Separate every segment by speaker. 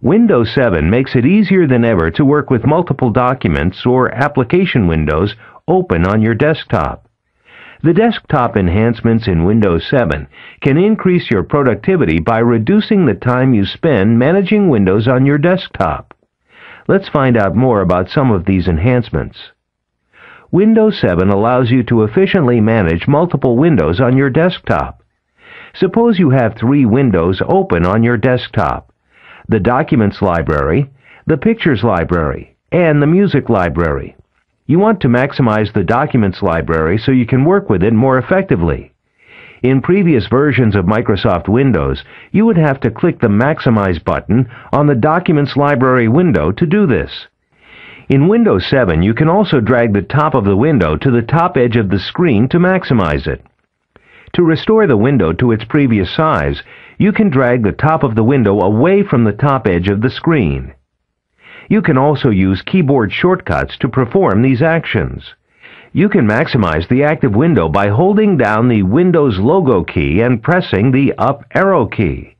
Speaker 1: Windows 7 makes it easier than ever to work with multiple documents or application windows open on your desktop. The desktop enhancements in Windows 7 can increase your productivity by reducing the time you spend managing windows on your desktop. Let's find out more about some of these enhancements. Windows 7 allows you to efficiently manage multiple windows on your desktop. Suppose you have 3 windows open on your desktop: the Documents library, the Pictures library, and the Music library. You want to maximize the Documents library so you can work with it more effectively. In previous versions of Microsoft Windows, you would have to click the Maximize button on the Documents library window to do this. In Windows 7, you can also drag the top of the window to the top edge of the screen to maximize it. To restore the window to its previous size, you can drag the top of the window away from the top edge of the screen. You can also use keyboard shortcuts to perform these actions. You can maximize the active window by holding down the Windows logo key and pressing the up arrow key.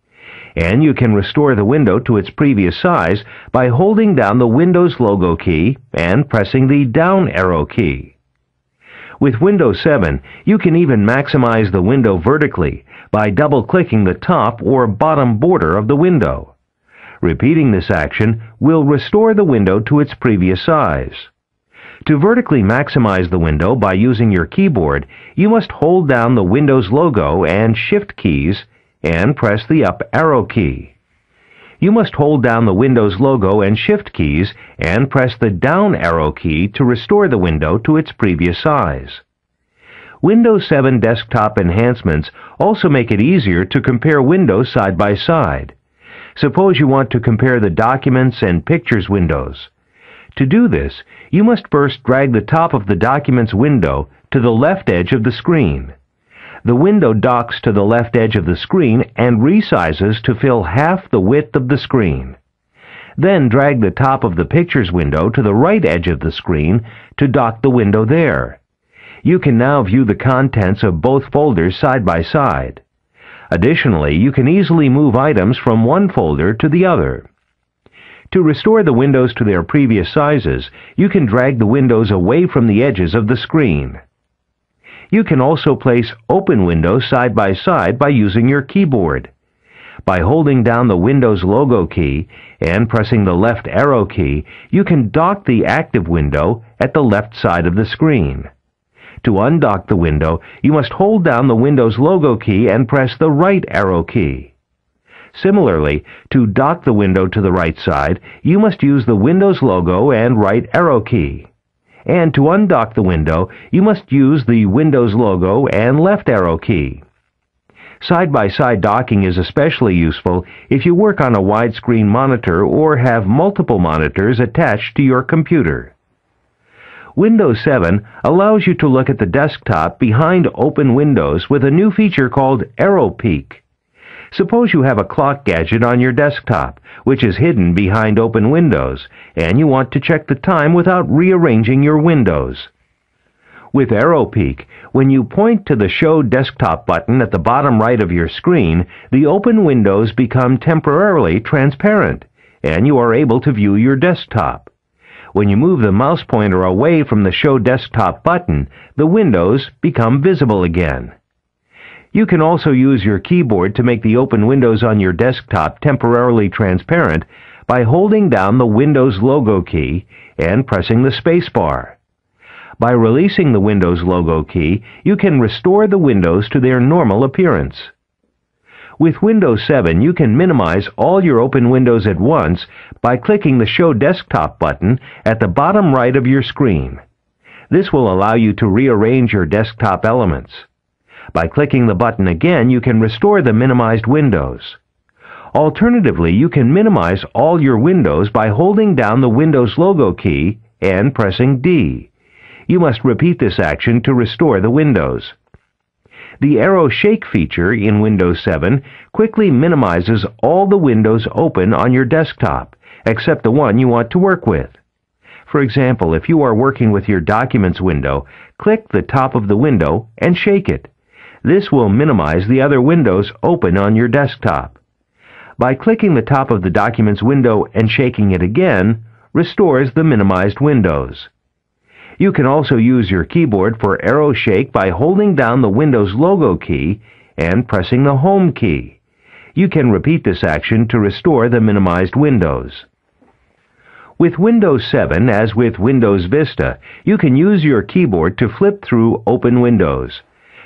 Speaker 1: And you can restore the window to its previous size by holding down the Windows logo key and pressing the down arrow key. With Windows 7, you can even maximize the window vertically by double-clicking the top or bottom border of the window. Repeating this action will restore the window to its previous size. To vertically maximize the window by using your keyboard, you must hold down the Windows logo and Shift keys and press the up arrow key. You must hold down the Windows logo and Shift keys and press the down arrow key to restore the window to its previous size. Windows 7 desktop enhancements also make it easier to compare windows side by side. Suppose you want to compare the Documents and Pictures windows. To do this, you must first drag the top of the Documents window to the left edge of the screen. The window docks to the left edge of the screen and resizes to fill half the width of the screen. Then drag the top of the Pictures window to the right edge of the screen to dock the window there. You can now view the contents of both folders side by side. Additionally, you can easily move items from one folder to the other. To restore the windows to their previous sizes, you can drag the windows away from the edges of the screen. You can also place open windows side by side by using your keyboard. By holding down the Windows logo key and pressing the left arrow key, you can dock the active window at the left side of the screen. To undock the window, you must hold down the Windows logo key and press the right arrow key. Similarly, to dock the window to the right side, you must use the Windows logo and right arrow key. And to undock the window, you must use the Windows logo and left arrow key. Side-by-side docking is especially useful if you work on a widescreen monitor or have multiple monitors attached to your computer. Windows 7 allows you to look at the desktop behind open windows with a new feature called Arrow Peek. Suppose you have a clock gadget on your desktop, which is hidden behind open windows, and you want to check the time without rearranging your windows. With Arrow Peek, when you point to the Show Desktop button at the bottom right of your screen, the open windows become temporarily transparent, and you are able to view your desktop. When you move the mouse pointer away from the Show Desktop button, the windows become visible again. You can also use your keyboard to make the open windows on your desktop temporarily transparent by holding down the Windows logo key and pressing the space bar. By releasing the Windows logo key, you can restore the windows to their normal appearance. With Windows 7, you can minimize all your open windows at once by clicking the Show Desktop button at the bottom right of your screen. This will allow you to rearrange your desktop elements. By clicking the button again, you can restore the minimized windows. Alternatively, you can minimize all your windows by holding down the Windows logo key and pressing D. You must repeat this action to restore the windows. The Arrow Shake feature in Windows 7 quickly minimizes all the windows open on your desktop, except the one you want to work with. For example, if you are working with your Documents window, click the top of the window and shake it. This will minimize the other windows open on your desktop. By clicking the top of the Documents window and shaking it again, restores the minimized windows. You can also use your keyboard for arrow shake by holding down the Windows logo key and pressing the Home key. You can repeat this action to restore the minimized windows. With Windows 7, as with Windows Vista, you can use your keyboard to flip through open windows.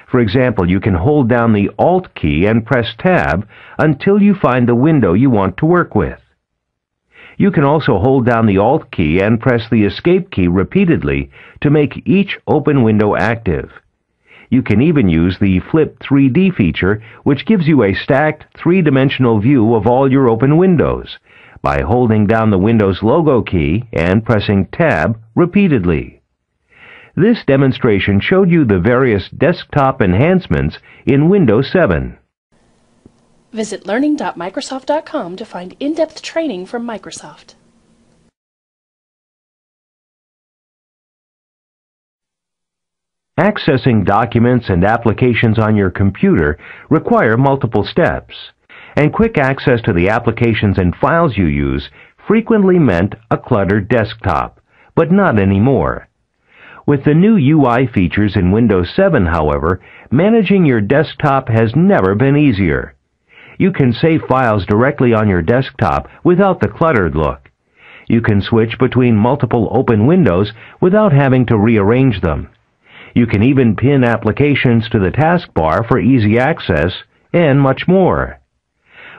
Speaker 1: For example, you can hold down the Alt key and press Tab until you find the window you want to work with. You can also hold down the Alt key and press the Escape key repeatedly to make each open window active. You can even use the Flip 3D feature, which gives you a stacked three-dimensional view of all your open windows, by holding down the Windows logo key and pressing Tab repeatedly. This demonstration showed you the various desktop enhancements in Windows 7.
Speaker 2: Visit learning.microsoft.com to find in-depth training from Microsoft.
Speaker 1: Accessing documents and applications on your computer require multiple steps, and quick access to the applications and files you use frequently meant a cluttered desktop, but not anymore. With the new UI features in Windows 7, however, managing your desktop has never been easier. You can save files directly on your desktop without the cluttered look. You can switch between multiple open windows without having to rearrange them. You can even pin applications to the taskbar for easy access, and much more.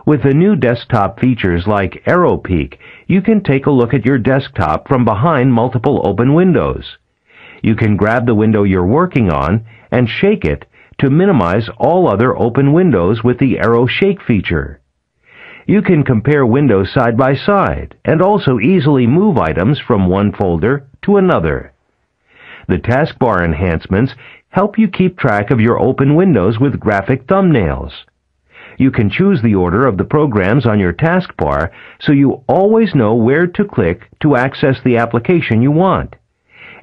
Speaker 1: With the new desktop features like Arrow Peek, you can take a look at your desktop from behind multiple open windows. You can grab the window you're working on and shake it to minimize all other open windows with the Arrow Shake feature. You can compare windows side by side and also easily move items from one folder to another. The taskbar enhancements help you keep track of your open windows with graphic thumbnails. You can choose the order of the programs on your taskbar so you always know where to click to access the application you want.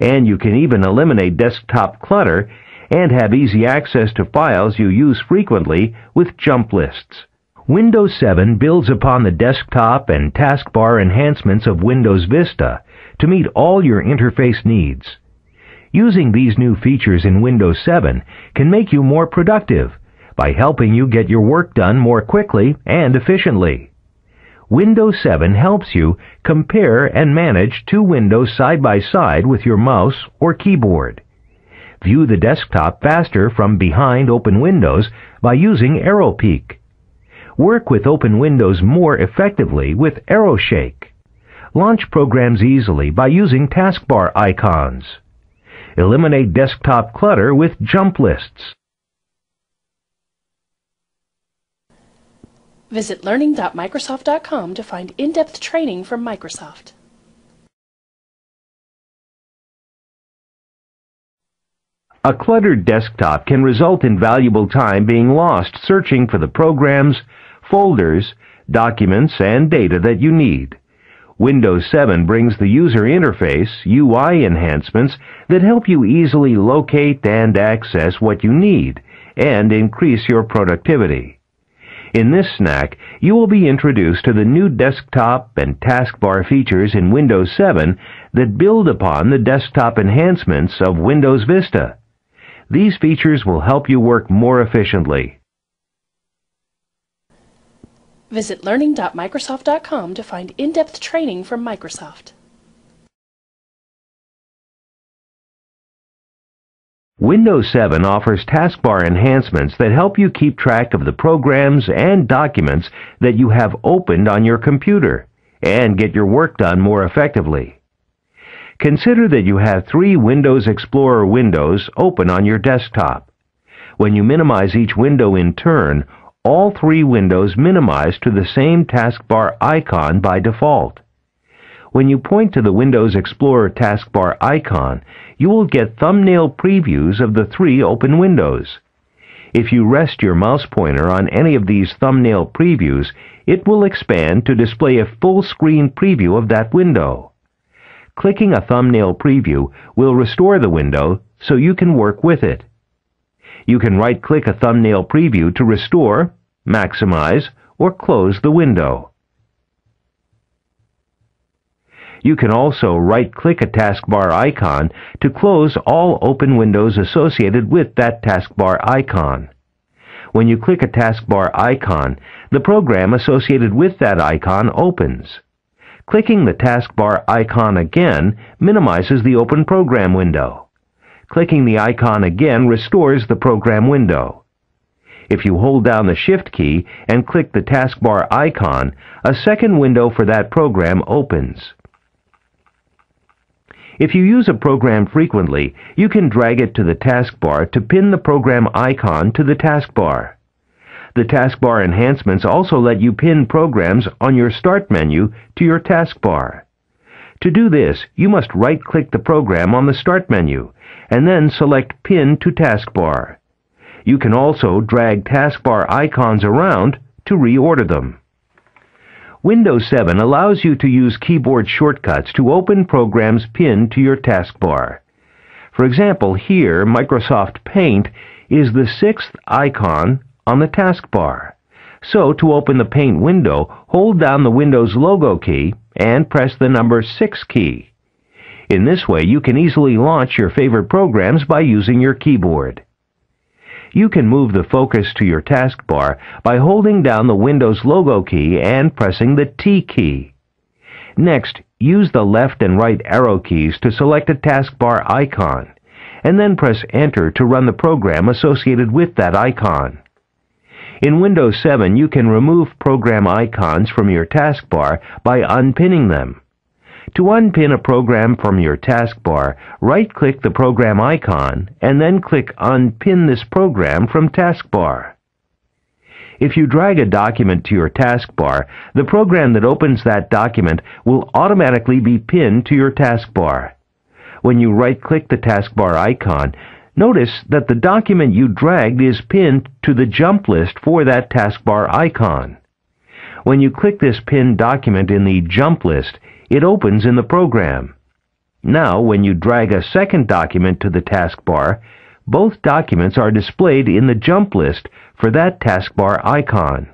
Speaker 1: And you can even eliminate desktop clutter and have easy access to files you use frequently with jump lists. Windows 7 builds upon the desktop and taskbar enhancements of Windows Vista to meet all your interface needs. Using these new features in Windows 7 can make you more productive by helping you get your work done more quickly and efficiently. Windows 7 helps you compare and manage two windows side by side with your mouse or keyboard. View the desktop faster from behind open windows by using Arrow Peek. Work with open windows more effectively with Arrow Shake. Launch programs easily by using taskbar icons. Eliminate desktop clutter with jump lists.
Speaker 2: Visit learning.microsoft.com to find in-depth training from Microsoft.
Speaker 1: A cluttered desktop can result in valuable time being lost searching for the programs, folders, documents, and data that you need. Windows 7 brings the user interface, UI enhancements that help you easily locate and access what you need and increase your productivity. In this snack, you will be introduced to the new desktop and taskbar features in Windows 7 that build upon the desktop enhancements of Windows Vista. These features will help you work more efficiently.
Speaker 2: Visit learning.microsoft.com to find in-depth training from Microsoft.
Speaker 1: Windows 7 offers taskbar enhancements that help you keep track of the programs and documents that you have opened on your computer and get your work done more effectively. Consider that you have 3 Windows Explorer windows open on your desktop. When you minimize each window in turn, all 3 windows minimize to the same taskbar icon by default. When you point to the Windows Explorer taskbar icon, you will get thumbnail previews of the 3 open windows. If you rest your mouse pointer on any of these thumbnail previews, it will expand to display a full-screen preview of that window. Clicking a thumbnail preview will restore the window so you can work with it. You can right-click a thumbnail preview to restore, maximize, or close the window. You can also right-click a taskbar icon to close all open windows associated with that taskbar icon. When you click a taskbar icon, the program associated with that icon opens. Clicking the taskbar icon again minimizes the open program window. Clicking the icon again restores the program window. If you hold down the Shift key and click the taskbar icon, a second window for that program opens. If you use a program frequently, you can drag it to the taskbar to pin the program icon to the taskbar. The taskbar enhancements also let you pin programs on your Start menu to your taskbar. To do this, you must right-click the program on the Start menu, and then select Pin to Taskbar. You can also drag taskbar icons around to reorder them. Windows 7 allows you to use keyboard shortcuts to open programs pinned to your taskbar. For example, here, Microsoft Paint is the sixth icon on the taskbar. So, to open the Paint window, hold down the Windows logo key and press the number 6 key. In this way, you can easily launch your favorite programs by using your keyboard. You can move the focus to your taskbar by holding down the Windows logo key and pressing the T key. Next, use the left and right arrow keys to select a taskbar icon, and then press Enter to run the program associated with that icon. In Windows 7, you can remove program icons from your taskbar by unpinning them. To unpin a program from your taskbar, right-click the program icon and then click Unpin this program from taskbar. If you drag a document to your taskbar, the program that opens that document will automatically be pinned to your taskbar. When you right-click the taskbar icon, notice that the document you dragged is pinned to the jump list for that taskbar icon. When you click this pinned document in the jump list, it opens in the program. Now, when you drag a second document to the taskbar, both documents are displayed in the jump list for that taskbar icon.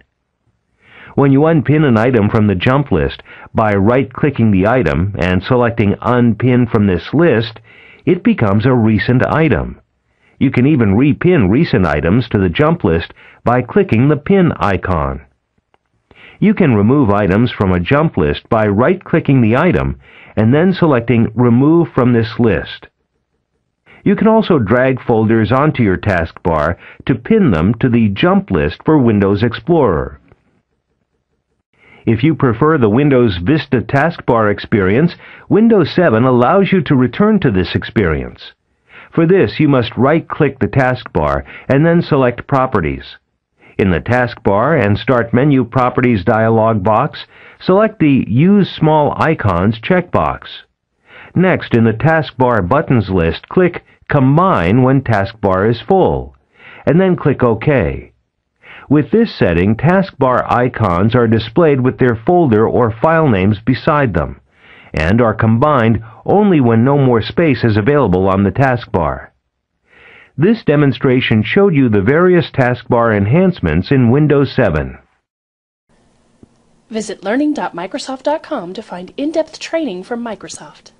Speaker 1: When you unpin an item from the jump list by right-clicking the item and selecting Unpin from this list, it becomes a recent item. You can even repin recent items to the jump list by clicking the pin icon. You can remove items from a jump list by right-clicking the item and then selecting Remove from this list. You can also drag folders onto your taskbar to pin them to the jump list for Windows Explorer. If you prefer the Windows Vista taskbar experience, Windows 7 allows you to return to this experience. For this, you must right-click the taskbar and then select Properties. In the taskbar and Start Menu Properties dialog box, select the Use Small Icons checkbox. Next, in the taskbar buttons list, click Combine when taskbar is full, and then click OK. With this setting, taskbar icons are displayed with their folder or file names beside them, and are combined only when no more space is available on the taskbar. This demonstration showed you the various taskbar enhancements in Windows 7.
Speaker 2: Visit learning.microsoft.com to find in-depth training from Microsoft.